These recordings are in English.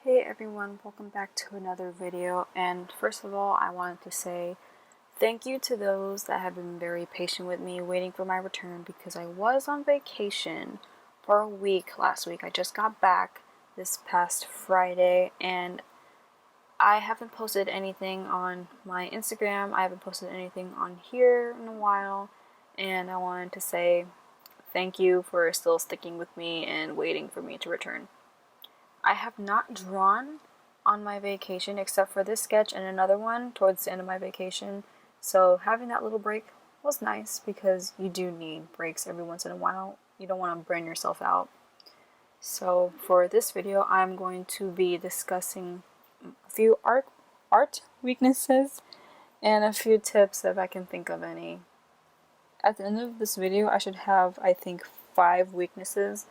Hey everyone, welcome back to another video, and first of all I wanted to say thank you to those that have been very patient with me waiting for my return, because I was on vacation for a week last week. I just got back this past Friday and I haven't posted anything on my Instagram, I haven't posted anything on here in a while, and I wanted to say thank you for still sticking with me and waiting for me to return. I have not drawn on my vacation except for this sketch and another one towards the end of my vacation, so having that little break was nice because you do need breaks every once in a while. You don't want to burn yourself out. So for this video I'm going to be discussing a few art weaknesses and a few tips if I can think of any. At the end of this video I should have, I think, 5 weaknesses,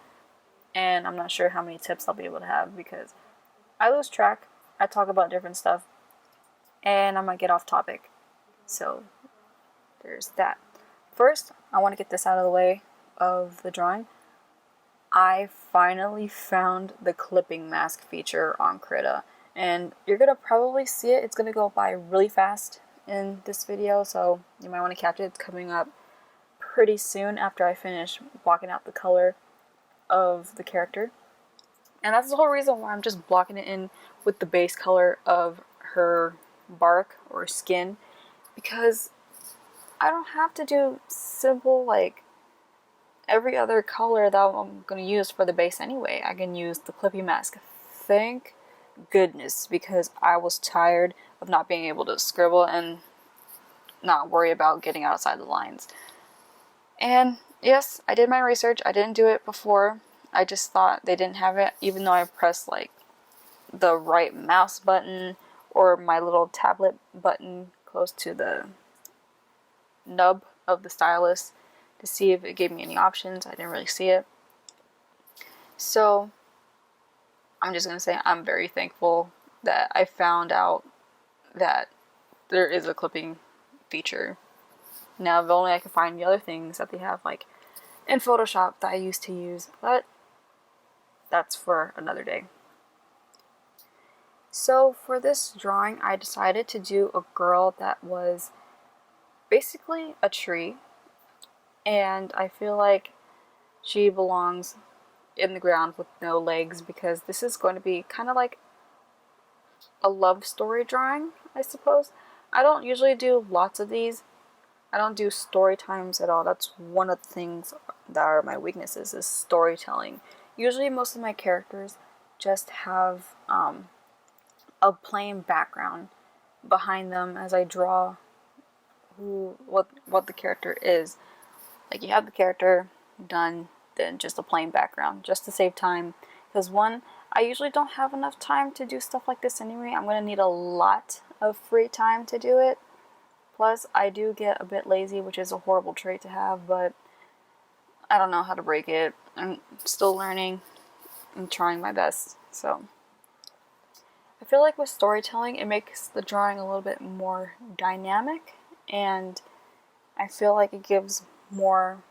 and I'm not sure how many tips I'll be able to have because I lose track. I talk about different stuff and I might get off topic. So there's that. First, I want to get this out of the way of the drawing. I finally found the clipping mask feature on Krita, and you're gonna probably see it. It's gonna go by really fast in this video, so you might want to catch it. It's coming up pretty soon after I finish blocking out the color of the character. And that's the whole reason why I'm just blocking it in with the base color of her bark or skin, because I don't have to do simple like every other color that I'm going to use for the base anyway. I can use the clippy mask. Thank goodness, because I was tired of not being able to scribble and not worry about getting outside the lines. And yes, I did my research. I didn't do it before. I just thought they didn't have it, even though I pressed like the right mouse button or my little tablet button close to the nub of the stylus to see if it gave me any options. I didn't really see it. So I'm just going to say I'm very thankful that I found out that there is a clipping feature. Now, if only I could find the other things that they have, like in Photoshop, that I used to use, but that's for another day. So for this drawing, I decided to do a girl that was basically a tree, and I feel like she belongs in the ground with no legs, because this is going to be kind of like a love story drawing, I suppose. I don't usually do lots of these. I don't do story times at all. That's one of the things that are my weaknesses, is storytelling. Usually most of my characters just have a plain background behind them as I draw what the character is. Like, you have the character done, then just a plain background, just to save time. Because one, I usually don't have enough time to do stuff like this anyway. I'm going to need a lot of free time to do it. Plus, I do get a bit lazy, which is a horrible trait to have, but I don't know how to break it. I'm still learning and trying my best. So I feel like with storytelling, it makes the drawing a little bit more dynamic, and I feel like it gives more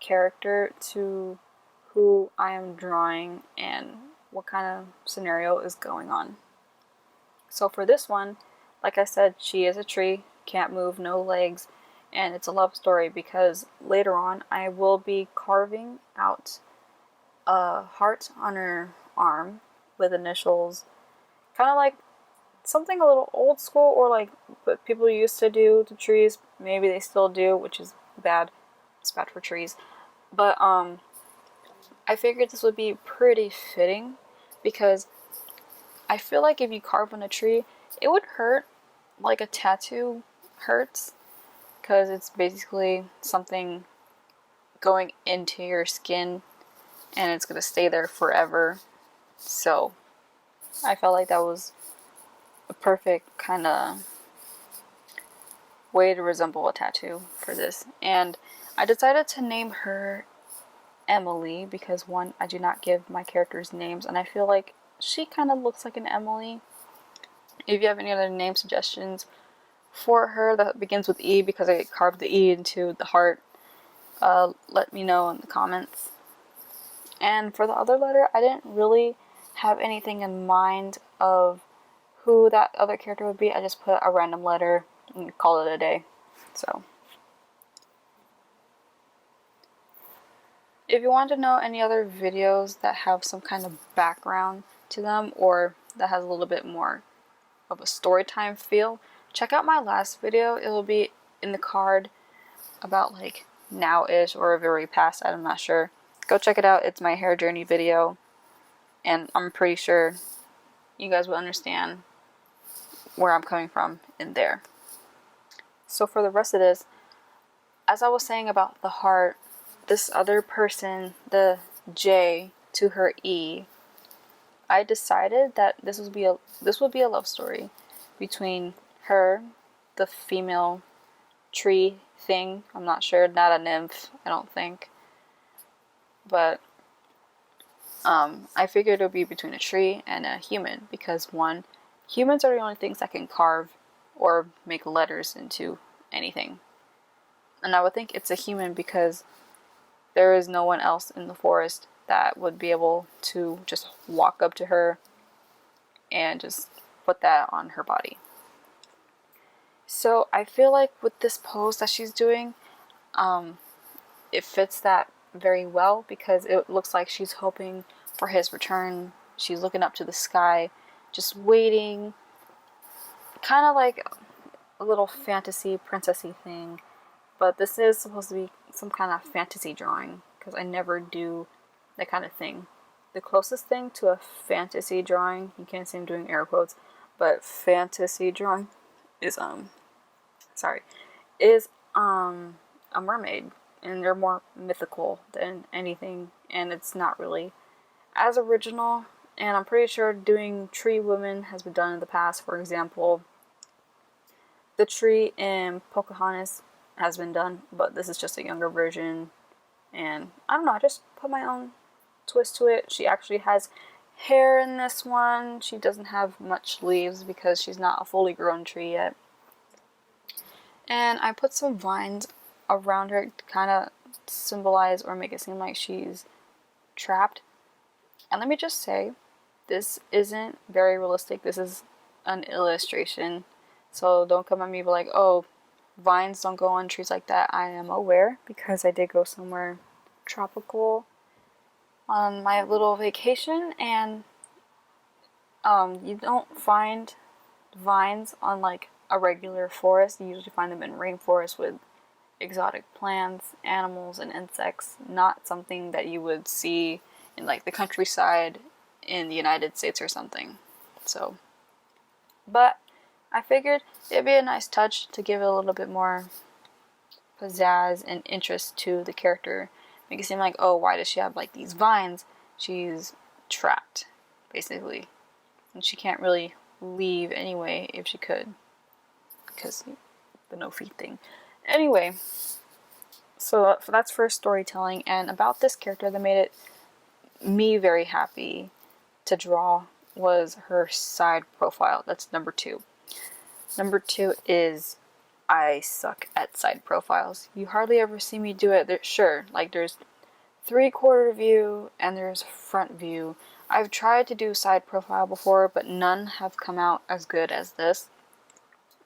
character to who I am drawing and what kind of scenario is going on. So for this one, like I said, she is a tree, can't move, no legs, and it's a love story because later on I will be carving out a heart on her arm with initials, kind of like something a little old school, or like what people used to do to trees. Maybe they still do, which is bad. It's bad for trees. But I figured this would be pretty fitting because I feel like if you carve on a tree, it would hurt like a tattoo hurts, because it's basically something going into your skin and it's gonna stay there forever. So I felt like that was a perfect kind of way to resemble a tattoo for this. And I decided to name her Emily because, one, I do not give my characters names, and I feel like she kind of looks like an Emily. If you have any other name suggestions for her that begins with E, because I carved the E into the heart, let me know in the comments. And for the other letter, I didn't really have anything in mind of who that other character would be, I just put a random letter and call it a day. So if you want to know any other videos that have some kind of background to them or that has a little bit more of a story time feel, check out my last video. It will be in the card about like now-ish or very past, I'm not sure. Go check it out. It's my hair journey video, and I'm pretty sure you guys will understand where I'm coming from in there. So for the rest of this, as I was saying about the heart, this other person, the J to her E, I decided that this would be a love story between her, the female tree thing. I'm not sure, not a nymph, I don't think. But I figured it would be between a tree and a human because one, humans are the only things that can carve or make letters into anything. And I would think it's a human because there is no one else in the forest that would be able to just walk up to her and just put that on her body. So I feel like with this pose that she's doing, it fits that very well because it looks like she's hoping for his return. She's looking up to the sky, just waiting, kind of like a little fantasy princessy thing. But this is supposed to be some kind of fantasy drawing because I never do that kind of thing. The closest thing to a fantasy drawing, you can't see I'm doing air quotes, but fantasy drawing is a mermaid, and they're more mythical than anything, and it's not really as original. And I'm pretty sure doing tree women has been done in the past. For example, the tree in Pocahontas has been done, but this is just a younger version. And I don't know, I just put my own twist to it. She actually has hair in this one. She doesn't have much leaves because she's not a fully grown tree yet. And I put some vines around her to kind of symbolize or make it seem like she's trapped. And let me just say, this isn't very realistic. This is an illustration. So don't come at me be like, oh, vines don't go on trees like that. I am aware because I did go somewhere tropical on my little vacation, and you don't find vines on like a regular forest. You usually find them in rainforests with exotic plants, animals, and insects, not something that you would see in like the countryside in the United States or something. So, but I figured it'd be a nice touch to give it a little bit more pizzazz and interest to the character. Make it seem like, oh, why does she have like these vines? She's trapped, basically. And she can't really leave anyway if she could. Because the no feet thing. Anyway, so that's for storytelling. And about this character that made it me very happy to draw was her side profile. That's number 2. Number 2 is I suck at side profiles. You hardly ever see me do it. Sure, like there's 3/4 view and there's front view. I've tried to do side profile before, but none have come out as good as this.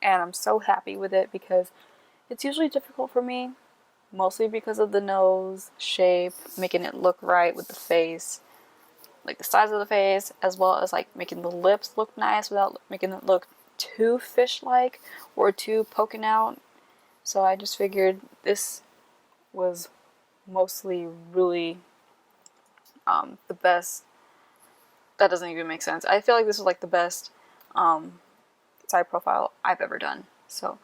And I'm so happy with it because it's usually difficult for me, mostly because of the nose shape, making it look right with the face, like the size of the face, as well as like making the lips look nice without making it look too fish-like or too poking out. So I just figured this was mostly really the best. That doesn't even make sense. I feel like this was like the best side profile I've ever done. So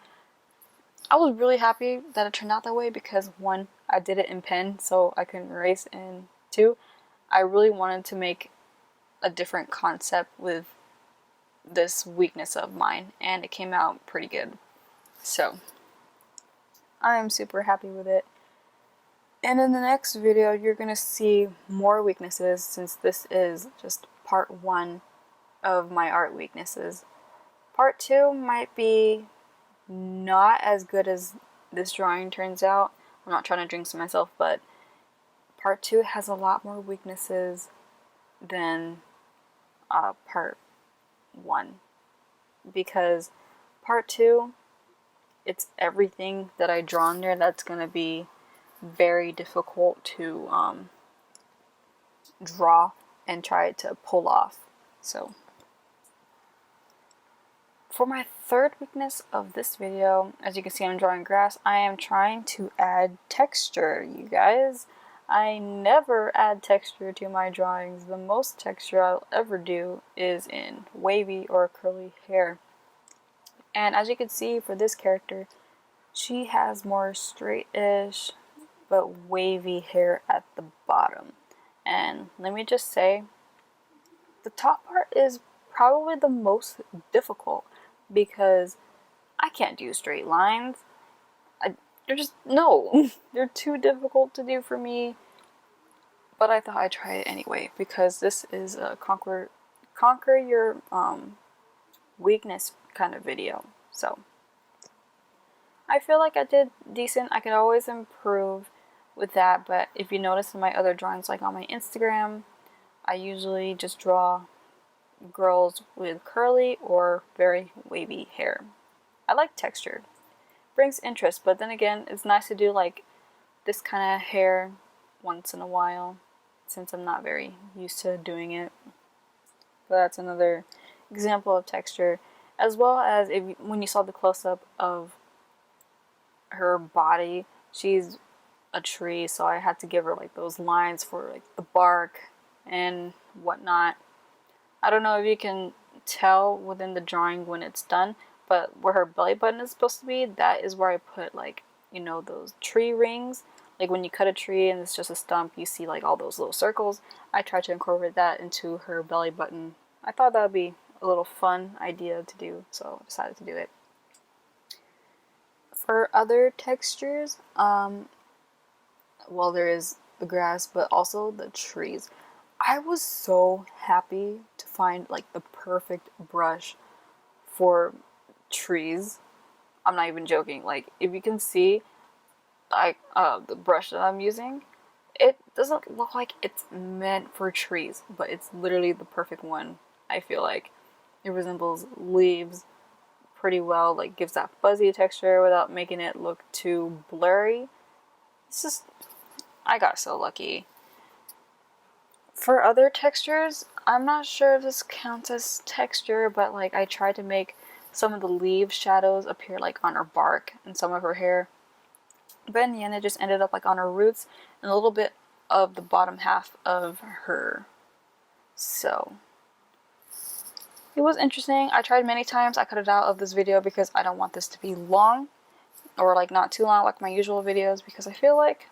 I was really happy that it turned out that way because 1, I did it in pen so I couldn't erase, and 2, I really wanted to make a different concept with this weakness of mine, and it came out pretty good. So I am super happy with it. And in the next video, you're going to see more weaknesses since this is just part 1 of my art weaknesses. Part 2 might be not as good as this drawing turns out. I'm not trying to jinx myself, but part 2 has a lot more weaknesses than part 1, because part 2, it's everything that I draw in there that's going to be very difficult to draw and try to pull off. So for my third weakness of this video, as you can see I'm drawing grass, I am trying to add texture, you guys. I never add texture to my drawings. The most texture I'll ever do is in wavy or curly hair. And as you can see for this character, she has more straight-ish but wavy hair at the bottom. And let me just say, the top part is probably the most difficult because I can't do straight lines. They're just, no, they're too difficult to do for me. But I thought I'd try it anyway because this is a conquer your weakness kind of video. So I feel like I did decent. I could always improve with that, but if you notice in my other drawings, like on my Instagram, I usually just draw girls with curly or very wavy hair. I like texture. Brings interest, but then again, it's nice to do like this kind of hair once in a while, since I'm not very used to doing it. But that's another example of texture, as well as when you saw the close-up of her body, she's a tree, so I had to give her like those lines for like the bark and whatnot. I don't know if you can tell within the drawing when it's done, but where her belly button is supposed to be, that is where I put like, you know, those tree rings. Like when you cut a tree and it's just a stump, you see like all those little circles. I tried to incorporate that into her belly button. I thought that would be a little fun idea to do, so I decided to do it. For other textures, well, there is the grass, but also the trees. I was so happy to find like the perfect brush for trees. I'm not even joking. Like, if you can see, like, the brush that I'm using, it doesn't look like it's meant for trees, but it's literally the perfect one. I feel like it resembles leaves pretty well, like gives that fuzzy texture without making it look too blurry. It's just, I got so lucky. For other textures, I'm not sure if this counts as texture, but like I tried to make some of the leaf shadows appear like on her bark and some of her hair. But in the end, it just ended up like on her roots and a little bit of the bottom half of her. So it was interesting. I tried many times. I cut it out of this video because I don't want this to be long, or like not too long like my usual videos, because I feel like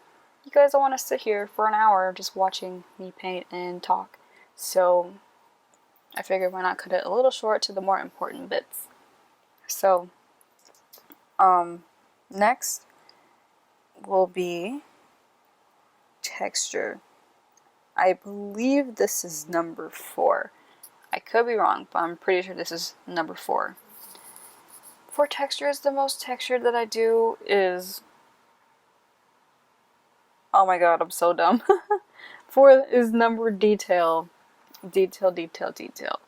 you guys don't want to sit here for an hour just watching me paint and talk. So I figured why not cut it a little short to the more important bits. So next will be texture. I believe this is number 4. I could be wrong, but I'm pretty sure this is number 4. For textures, the most texture that I do is, oh my god, I'm so dumb. 4 is number detail. Detail.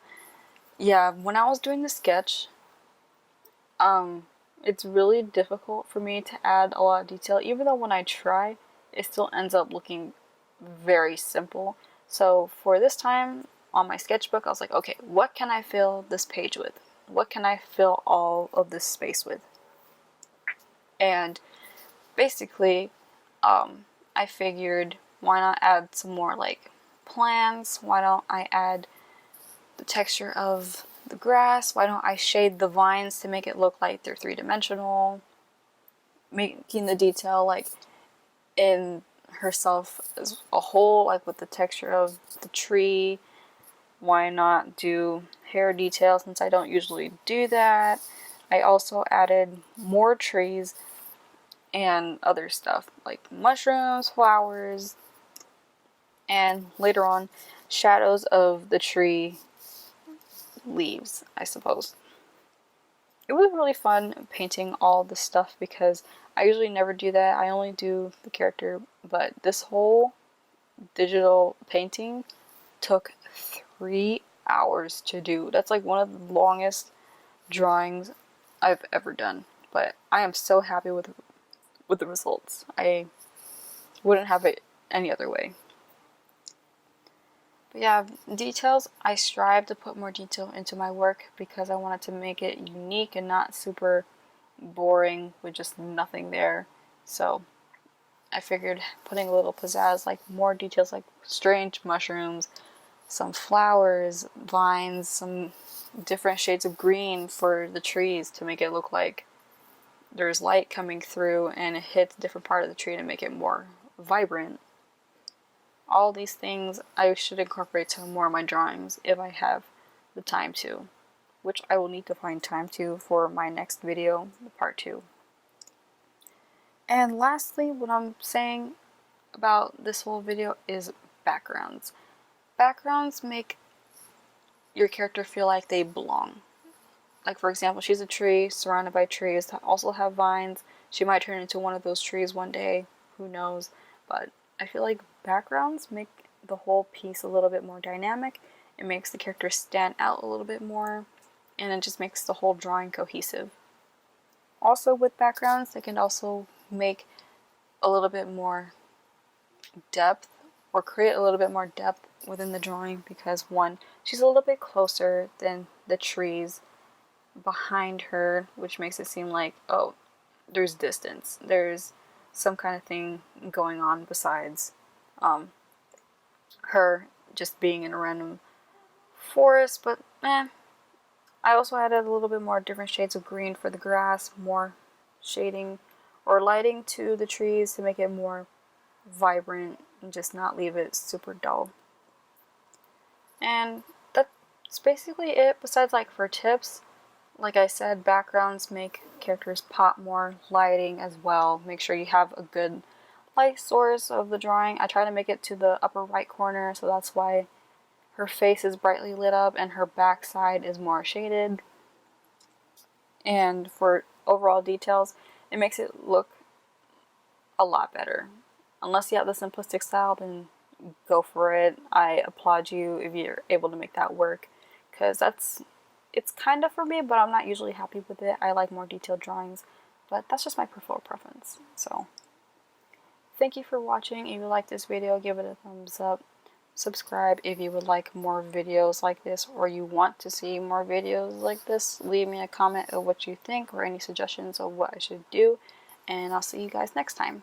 Yeah, when I was doing the sketch, it's really difficult for me to add a lot of detail. Even though when I try, it still ends up looking very simple. So for this time on my sketchbook, I was like, okay, what can I fill this page with? What can I fill all of this space with? And basically, I figured, why not add some more like plants? Why don't I add the texture of the grass? Why don't I shade the vines to make it look like they're 3-dimensional? Making the detail like in herself as a whole, like with the texture of the tree. Why not do hair detail since I don't usually do that? I also added more trees and other stuff like mushrooms, flowers, and later on shadows of the tree leaves, I suppose. It was really fun painting all this stuff because I usually never do that. I only do the character, but this whole digital painting took 3 hours to do. That's like one of the longest drawings I've ever done. But I am so happy with the results. I wouldn't have it any other way. But yeah, details, I strive to put more detail into my work because I wanted to make it unique and not super boring with just nothing there. So I figured putting a little pizzazz, like more details, like strange mushrooms, some flowers, vines, some different shades of green for the trees to make it look like there's light coming through and it hits a different part of the tree to make it more vibrant. All these things I should incorporate to more of my drawings if I have the time to, which I will need to find time to for my next video, part 2. And lastly, what I'm saying about this whole video is backgrounds. Backgrounds make your character feel like they belong. Like, for example, she's a tree surrounded by trees that also have vines. She might turn into one of those trees one day, who knows, but I feel like backgrounds make the whole piece a little bit more dynamic. It makes the character stand out a little bit more, and it just makes the whole drawing cohesive. Also, with backgrounds, they can also make a little bit more depth, or create a little bit more depth within the drawing, because one, she's a little bit closer than the trees behind her, which makes it seem like, oh, there's distance, there's some kind of thing going on besides her just being in a random forest. But I also added a little bit more different shades of green for the grass, more shading or lighting to the trees to make it more vibrant and just not leave it super dull. And that's basically it. Besides, like, for tips, like I said, backgrounds make characters pop more, lighting as well. Make sure you have a good light source of the drawing. I try to make it to the upper right corner, so that's why her face is brightly lit up and her backside is more shaded. And for overall details, it makes it look a lot better. Unless you have the simplistic style, then go for it. I applaud you if you're able to make that work, because it's kind of for me, but I'm not usually happy with it. I like more detailed drawings, but that's just my personal preference. So thank you for watching. If you like this video, give it a thumbs up. Subscribe if you would like more videos like this, or you want to see more videos like this. Leave me a comment of what you think or any suggestions of what I should do, and I'll see you guys next time.